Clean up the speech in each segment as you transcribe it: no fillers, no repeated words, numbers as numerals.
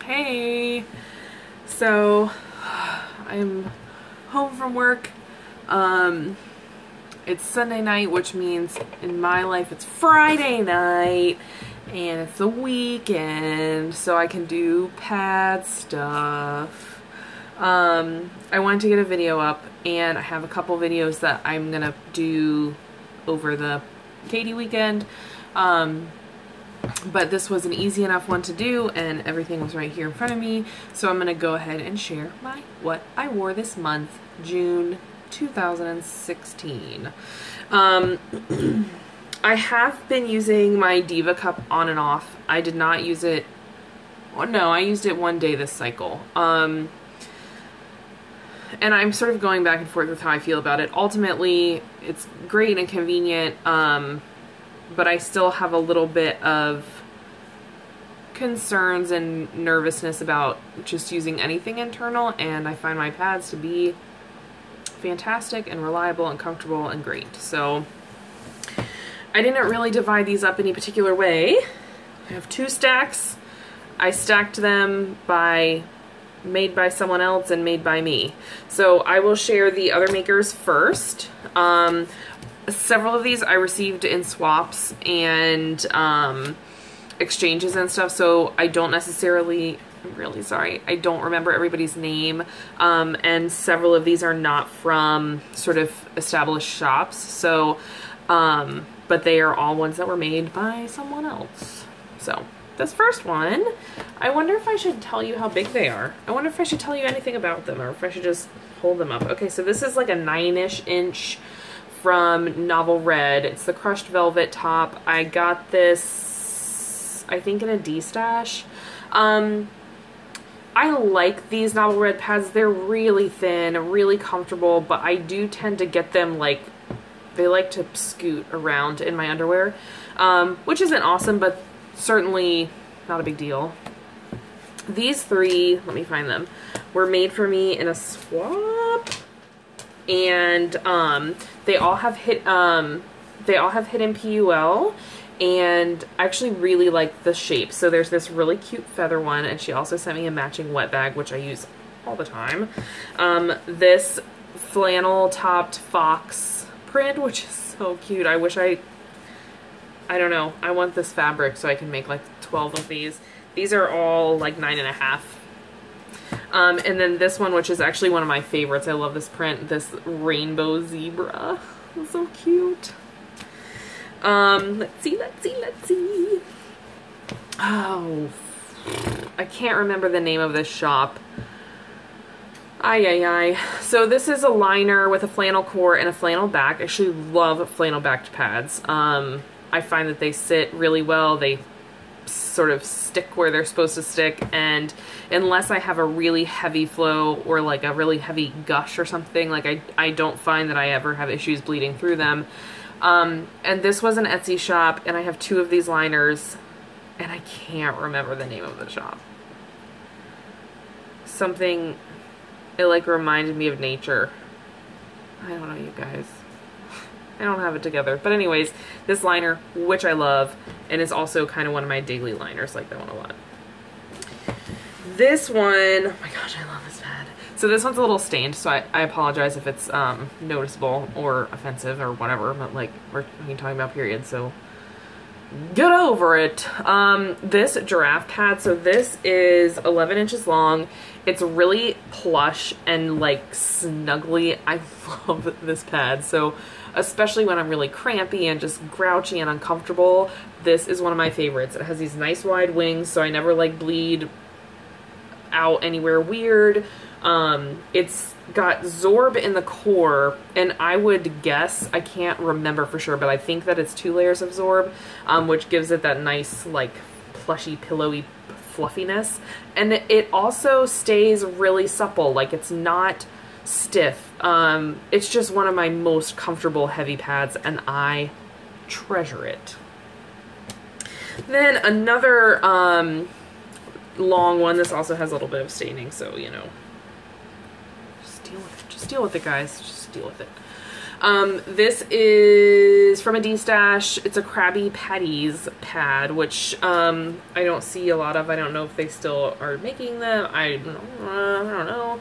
Hey, so I'm home from work. It's Sunday night, which means in my life it's Friday night and it's the weekend, so I can do pad stuff. I wanted to get a video up, and I have a couple videos that I'm gonna do over the Katie weekend. But this was an easy enough one to do, and everything was right here in front of me. So I'm gonna go ahead and share what I wore this month, June 2016. I have been using my Diva cup on and off. I did not use it. Well, no, I used it one day this cycle. And I'm sort of going back and forth with how I feel about it. Ultimately, it's great and convenient. But I still have a little bit of concerns and nervousness about just using anything internal, and I find my pads to be fantastic and reliable and comfortable and great. So I didn't really divide these up any particular way. I have two stacks. I stacked them made by someone else and made by me. So I will share the other makers first. Several of these I received in swaps and exchanges and stuff, so I don't necessarily, I'm really sorry, I don't remember everybody's name, and several of these are not from sort of established shops, so, but they are all ones that were made by someone else. So, this first one, I wonder if I should tell you how big they are. I wonder if I should tell you anything about them, or if I should just hold them up. Okay, so this is like a 9-ish inch from Novel Red. It's the crushed velvet top. I got this, I think, in a D-stash. I like these Novel Red pads. They're really thin, really comfortable, but I do tend to get them like, they like to scoot around in my underwear, which isn't awesome, but certainly not a big deal. These three, let me find them, were made for me in a swap. And they all have hidden PUL, and I actually really like the shape. So there's this really cute feather one, and she also sent me a matching wet bag, which I use all the time. This flannel topped fox print, which is so cute. I wish I don't know, I want this fabric so I can make like 12 of these. These are all like 9.5. And then this one, which is actually one of my favorites. I love this print, this rainbow zebra. It's so cute. Let's see. Oh, I can't remember the name of this shop. So this is a liner with a flannel core and a flannel back. I actually love flannel backed pads. I find that they sit really well. They sort of stick where they're supposed to stick, and unless I have a really heavy flow or like a really heavy gush or something, like I don't find that I ever have issues bleeding through them. And this was an Etsy shop, and I have two of these liners, and I can't remember the name of the shop. Something, it like reminded me of nature. I don't know, you guys. I don't have it together. But anyways, this liner, which I love, and is also kind of one of my daily liners, like that one a lot. This one, oh my gosh, I love this pad. So this one's a little stained, so I apologize if it's noticeable or offensive or whatever, but like, we're talking about periods, so get over it. This giraffe pad, so this is 11 inches long. It's really plush and like snuggly. I love this pad. So especially when I'm really crampy and just grouchy and uncomfortable, this is one of my favorites. It has these nice wide wings, so I never like bleed out anywhere weird. It's got Zorb in the core, and I would guess, I can't remember for sure, but I think that it's 2 layers of Zorb, which gives it that nice like plushy, pillowy fluffiness. And it also stays really supple, like it's not stiff. It's just one of my most comfortable heavy pads, and I treasure it. Then another long one. This also has a little bit of staining, so you know, just deal with it, guys. Just deal with it. This is from a D-Stash. It's a Krabby Patties pad, which I don't see a lot of. I don't know if they still are making them. I don't know.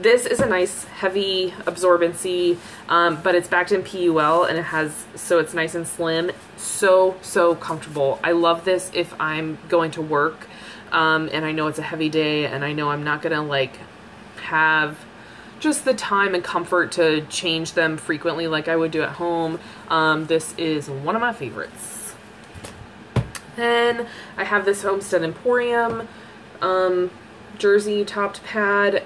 This is a nice heavy absorbency, but it's backed in PUL and it has, so it's nice and slim. So comfortable. I love this if I'm going to work and I know it's a heavy day and I know I'm not gonna like have just the time and comfort to change them frequently like I would do at home. This is one of my favorites. Then I have this Homestead Emporium jersey topped pad.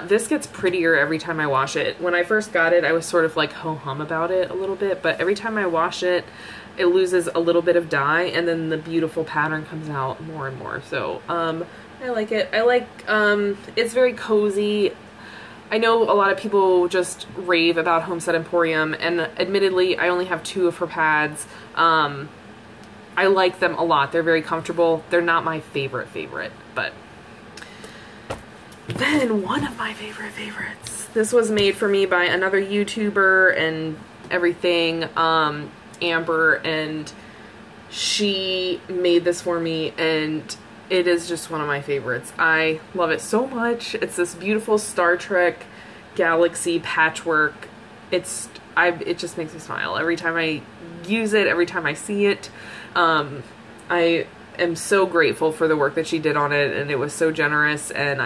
This gets prettier every time I wash it. When I first got it, I was sort of like ho-hum about it a little bit, but every time I wash it, it loses a little bit of dye and then the beautiful pattern comes out more and more. So I like it. I like, it's very cozy. I know a lot of people just rave about Homestead Emporium, and admittedly, I only have 2 of her pads. I like them a lot. They're very comfortable. They're not my favorite, but then one of my favorites. This was made for me by another YouTuber and everything, Amber, and she made this for me, and it is just one of my favorites. I love it so much. It's this beautiful Star Trek galaxy patchwork. It just makes me smile every time I use it, every time I see it. I am so grateful for the work that she did on it, and it was so generous, and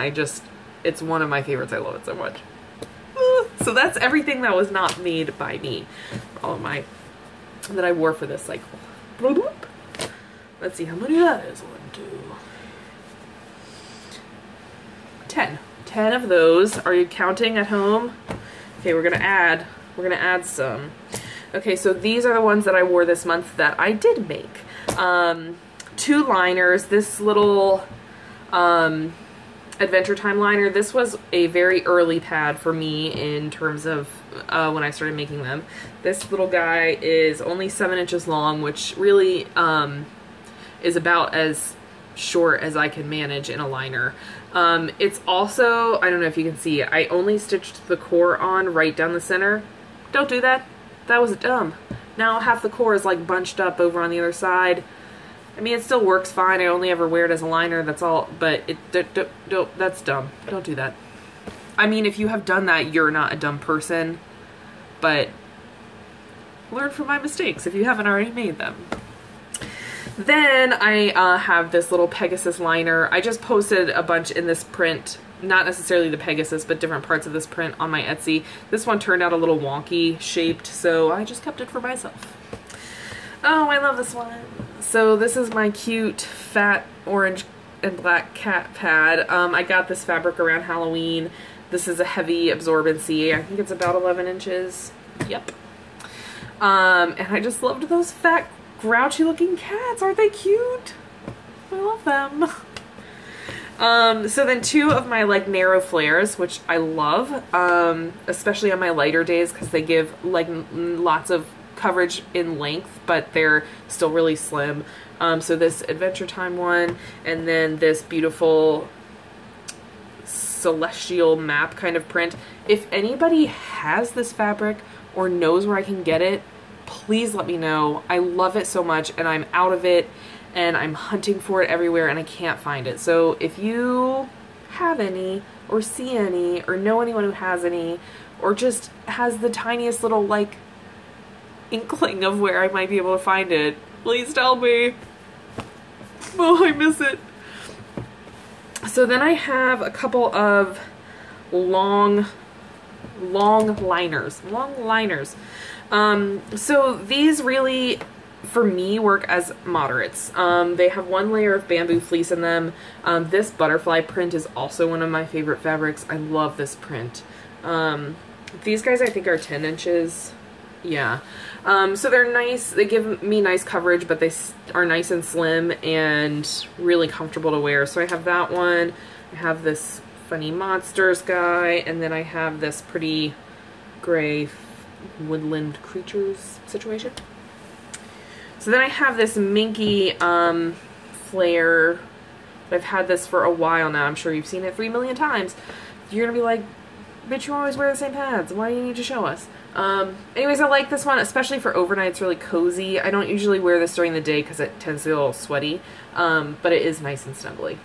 it's one of my favorites. I love it so much. So that's everything that was not made by me. All of my, that I wore for this cycle. Let's see how many that is. 1, 2, 10. 10 of those. Are you counting at home? Okay, we're gonna add some. Okay, so these are the ones that I wore this month that I did make. 2 liners. This little Adventure Time liner. This was a very early pad for me in terms of when I started making them. This little guy is only 7 inches long, which really is about as short as I can manage in a liner. It's also, I don't know if you can see, I only stitched the core on right down the center. Don't do that. That was dumb. Now half the core is like bunched up over on the other side. I mean, it still works fine. I only ever wear it as a liner, that's all, but that's dumb. Don't do that. I mean, if you have done that, you're not a dumb person, but learn from my mistakes if you haven't already made them. Then I have this little Pegasus liner. I just posted a bunch in this print, not necessarily the Pegasus, but different parts of this print on my Etsy. This one turned out a little wonky shaped, so I just kept it for myself. Oh, I love this one. So this is my cute fat orange and black cat pad. I got this fabric around Halloween. This is a heavy absorbency. I think it's about 11 inches. Yep. And I just loved those fat grouchy looking cats. Aren't they cute? I love them. So then 2 of my like narrow flares, which I love, especially on my lighter days because they give like lots of coverage in length, but they're still really slim. So this Adventure Time one, and then this beautiful celestial map kind of print. If anybody has this fabric or knows where I can get it, please let me know. I love it so much, and I'm out of it, and I'm hunting for it everywhere, and I can't find it. So if you have any, or see any, or know anyone who has any, or just has the tiniest little like inkling of where I might be able to find it, please tell me. Oh, I miss it. So then I have a couple of long liners. So these really, for me, work as moderates. They have 1 layer of bamboo fleece in them. This butterfly print is also one of my favorite fabrics. I love this print. These guys I think are 10 inches. Yeah. So they're nice. They give me nice coverage, but they are nice and slim and really comfortable to wear. So I have that one. I have this funny monsters guy, and then I have this pretty gray woodland creatures situation. So then I have this minky flare. I've had this for a while now. I'm sure you've seen it 3 million times. You're gonna be like, bitch, you always wear the same pads. Why do you need to show us? Anyways, I like this one, especially for overnight. It's really cozy. I don't usually wear this during the day because it tends to be a little sweaty, but it is nice and snuggly.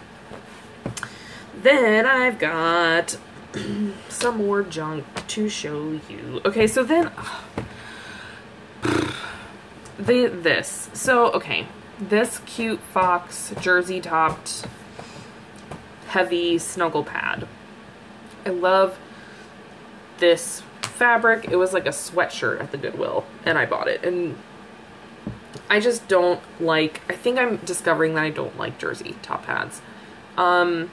Then I've got some more junk to show you. Okay, so then this cute fox jersey topped heavy snuggle pad. I love this fabric. It was like a sweatshirt at the Goodwill and I bought it, and I just don't like, I think I'm discovering that I don't like jersey top pads. I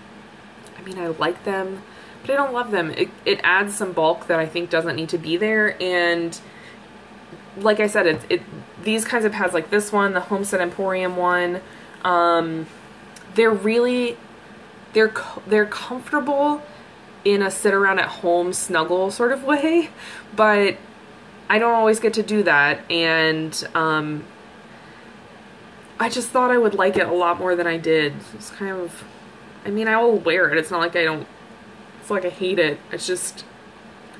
mean, I like them, but I don't love them. It adds some bulk that I think doesn't need to be there, and like I said, these kinds of pads, like this one, the Homestead Emporium one, they're comfortable in a sit around at home snuggle sort of way, but I don't always get to do that, and I just thought I would like it a lot more than I did. It's kind of, I mean, I will wear it. It's not like I don't, it's like I hate it. It's just,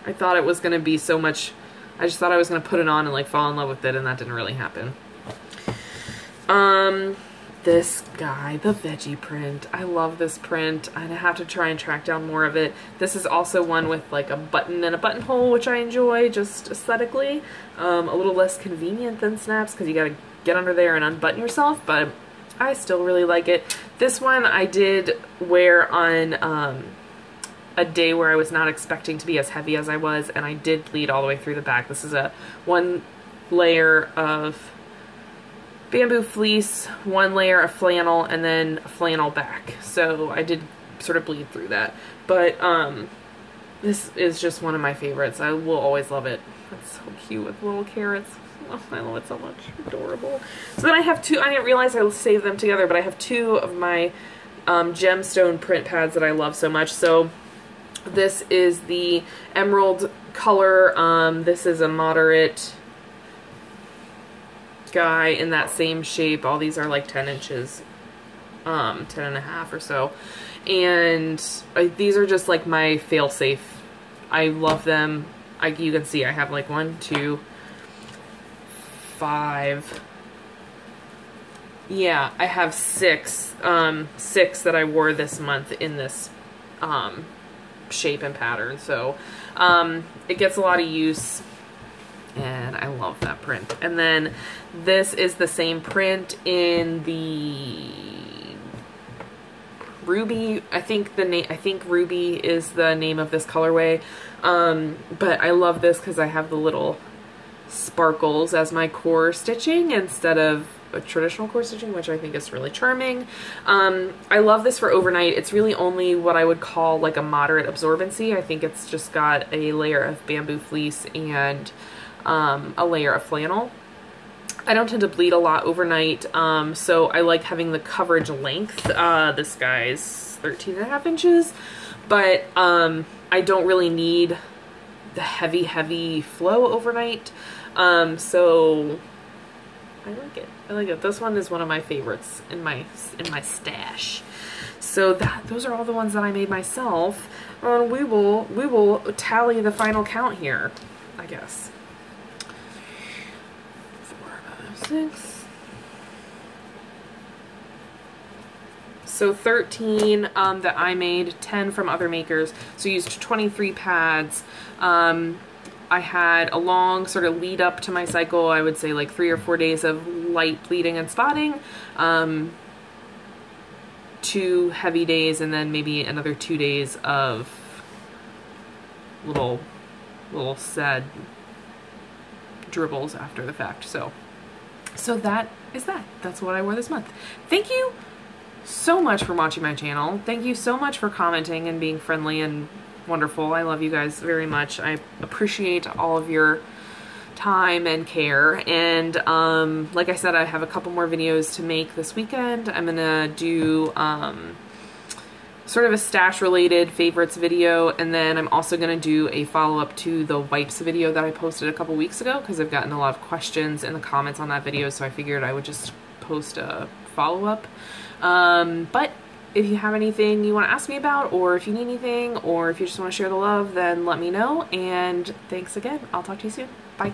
I thought it was gonna be so much, I just thought I was gonna put it on and like fall in love with it, and that didn't really happen. This guy, the veggie print. I love this print, and I have to try and track down more of it. This is also one with like a button and a buttonhole, which I enjoy just aesthetically. A little less convenient than snaps because you gotta get under there and unbutton yourself, but I still really like it. This one I did wear on a day where I was not expecting to be as heavy as I was, and I did bleed all the way through the back. This is a one layer of bamboo fleece, one layer of flannel, and then a flannel back. So I did sort of bleed through that. But this is just one of my favorites. I will always love it. It's so cute with little carrots. Oh, I love it so much. Adorable. So then I have two, I didn't realize I saved them together, but I have two of my gemstone print pads that I love so much. So this is the emerald color. This is a moderate guy in that same shape. All these are like 10 inches, 10 and a half or so. And these are just like my fail-safe. I love them. You can see I have like 1, 2, 5. Yeah, I have 6 that I wore this month in this shape and pattern. So it gets a lot of use, and I love that print. And then this is the same print in the Ruby. I think Ruby is the name of this colorway. But I love this because I have the little sparkles as my core stitching instead of a traditional core stitching, which I think is really charming. I love this for overnight. It's really only what I would call like a moderate absorbency. I think it's just got a layer of bamboo fleece and a layer of flannel. I don't tend to bleed a lot overnight, so I like having the coverage length. This guy's 13.5 inches, but I don't really need the heavy flow overnight, so I like it. I like it. This one is one of my favorites in my stash. So those are all the ones that I made myself. We will tally the final count here, I guess. 6. So 13 that I made, 10 from other makers. So used 23 pads. I had a long sort of lead up to my cycle. I would say like 3 or 4 days of light bleeding and spotting. 2 heavy days, and then maybe another 2 days of little sad dribbles after the fact. So that is that. That's what I wore this month. Thank you so much for watching my channel. Thank you so much for commenting and being friendly and wonderful. I love you guys very much. I appreciate all of your time and care. And like I said, I have a couple more videos to make this weekend. I'm gonna do sort of a stash related favorites video, and then I'm also going to do a follow-up to the wipes video that I posted a couple weeks ago, because I've gotten a lot of questions in the comments on that video, so I figured I would just post a follow-up. But if you have anything you want to ask me about, or if you need anything, or if you just want to share the love, then let me know. And thanks again. I'll talk to you soon. Bye.